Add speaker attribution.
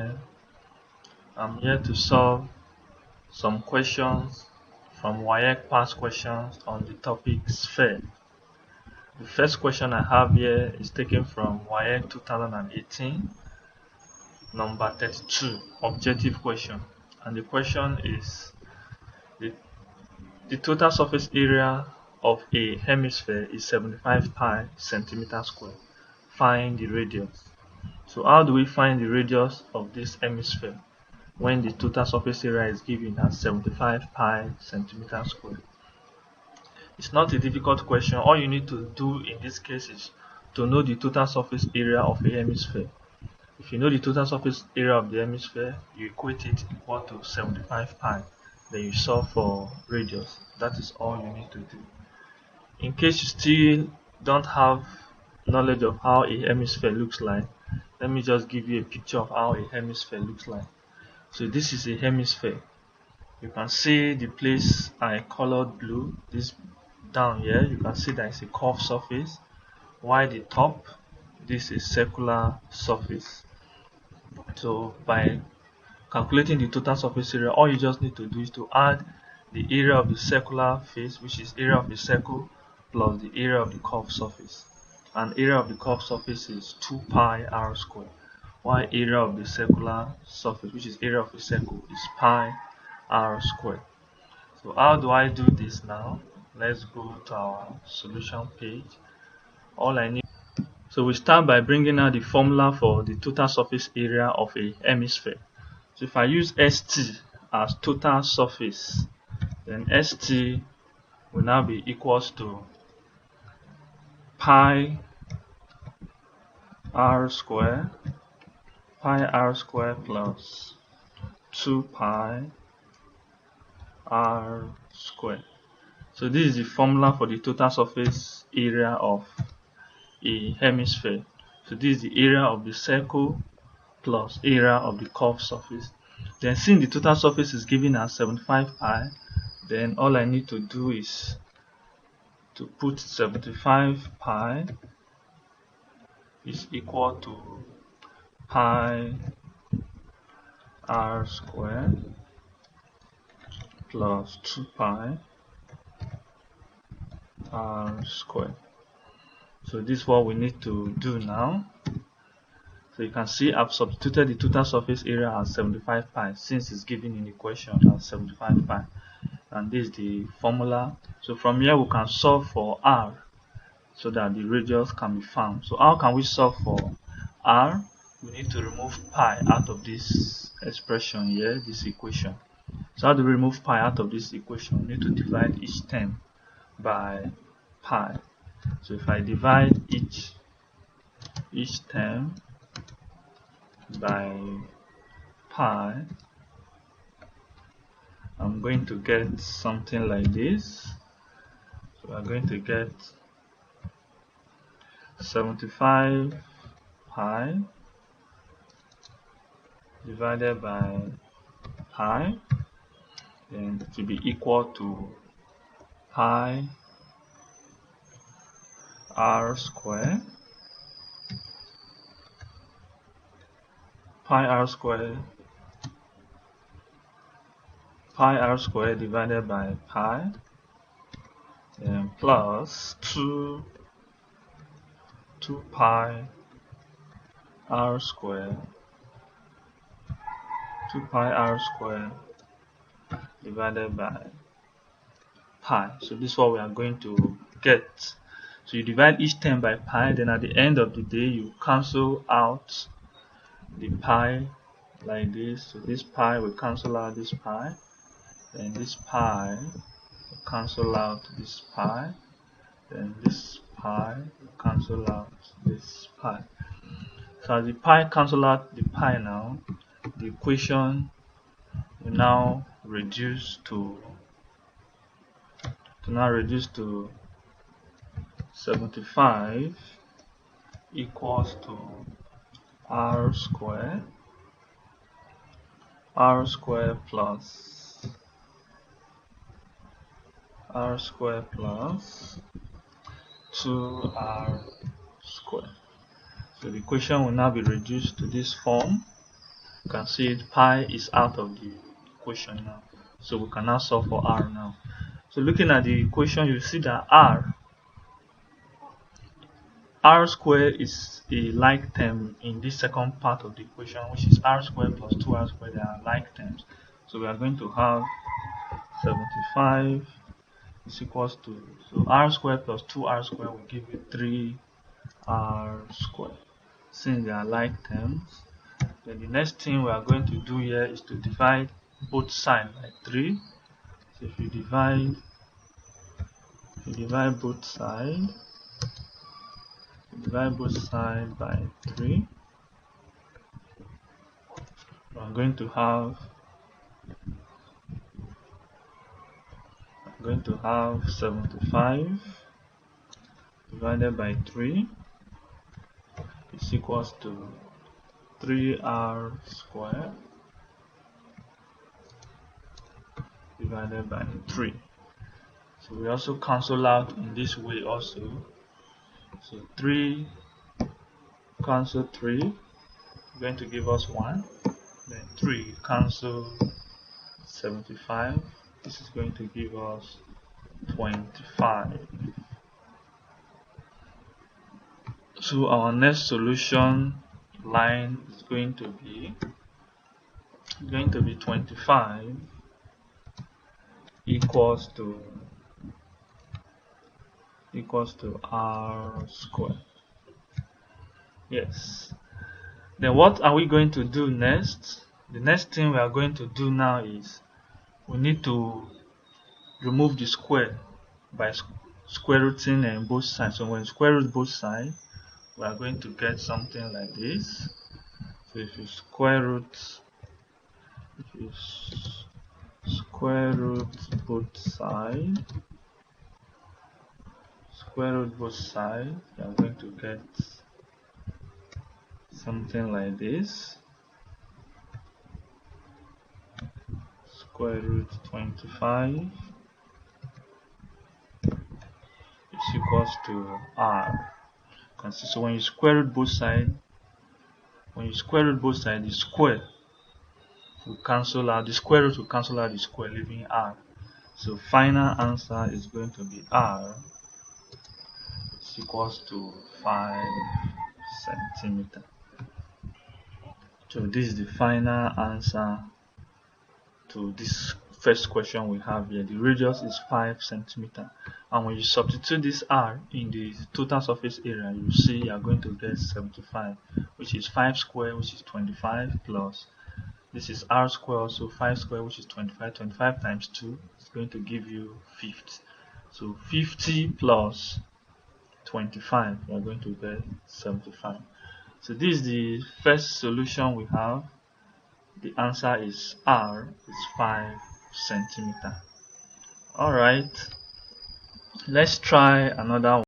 Speaker 1: here. I'm here to solve some questions from WAEC past questions on the topic sphere. The first question I have here is taken from WAEC 2018, number 32, objective question. And the question is the total surface area of a hemisphere is 75 pi centimeter square. Find the radius. So how do we find the radius of this hemisphere when the total surface area is given as 75 pi centimeter square? It's not a difficult question. All you need to do in this case is to know the total surface area of a hemisphere. If you know the total surface area of the hemisphere, you equate it equal to 75 pi. Then you solve for radius. That is all you need to do. In case you still don't have knowledge of how a hemisphere looks like, let me just give you a picture of how a hemisphere looks like. So this is a hemisphere. You can see the place I colored blue. This down here, you can see that it's a curved surface, while the top, this is circular surface. So by calculating the total surface area, all you just need to do is to add the area of the circular face, which is area of the circle, plus the area of the curved surface. And area of the curved surface is 2 pi r squared, while area of the circular surface, which is area of the circle, is pi r squared. So how do I do this now? Let's go to our solution page. So we start by bringing out the formula for the total surface area of a hemisphere. So if I use ST as total surface, then ST will now be equals to pi r square plus 2 pi r square. So this is the formula for the total surface area of a hemisphere. So this is the area of the circle plus area of the curved surface. Then since the total surface is given as 75 pi, then all I need to do is to put 75 pi is equal to pi r squared plus 2 pi r squared. So this is what we need to do now. So you can see I've substituted the total surface area as 75 pi since it's given in the question as 75 pi. And this is the formula. So from here we can solve for r so that the radius can be found. So how can we solve for r? We need to remove pi out of this expression here, this equation. So how do we remove pi out of this equation? We need to divide each term by pi. So if I divide each term by pi, I'm going to get something like this. So I'm going to get 75 pi divided by pi, then it will be equal to pi r squared divided by pi, then plus 2 pi r squared divided by pi. So this is what we are going to get. So you divide each term by pi, then at the end of the day you cancel out the pi like this. So this pi will cancel out this pi, then this pi will cancel out this pi, then this pi will cancel out this pi. So as the pi cancel out the pi now, the equation will now reduce to 75 equals to r squared plus 2r squared. So the equation will now be reduced to this form. You can see it, pi is out of the equation now. So we can now solve for r now. So looking at the equation, you see that r squared is a like term in this second part of the equation, which is r squared plus 2r squared. They are like terms. So we are going to have 75 is equals to, so r squared plus 2r squared will give you 3r squared. Since they are like terms, then the next thing we are going to do here is to divide both sides by 3. So if you divide both sides by 3, I'm going to have 75 divided by 3 is equals to 3r squared divided by 3. So we also cancel out in this way also. So 3 cancel 3 going to give us 1. Then 3 cancel 75. This is going to give us 25. So our next solution line is going to be 25 equals to r squared. Yes. Then what are we going to do next? The next thing we are going to do now is we need to remove the square by square rooting both sides. So when you square root both sides, we are going to get something like this. So if you square root both sides, you are going to get something like this. Square root 25 is equals to r. So when you square root both sides, the square will cancel out, the square root will cancel out the square, leaving r. So final answer is going to be r is equals to 5 centimeter. So this is the final answer to this first question we have here. The radius is 5 centimeter, and when you substitute this r in the total surface area, you see you are going to get 75, which is 5 square, which is 25, plus this is r square, also 5 square, which is 25. 25 times 2 is going to give you 50. So 50 plus 25, you are going to get 75. So this is the first solution we have. The answer is r is 5 centimeter. Alright, let's try another one.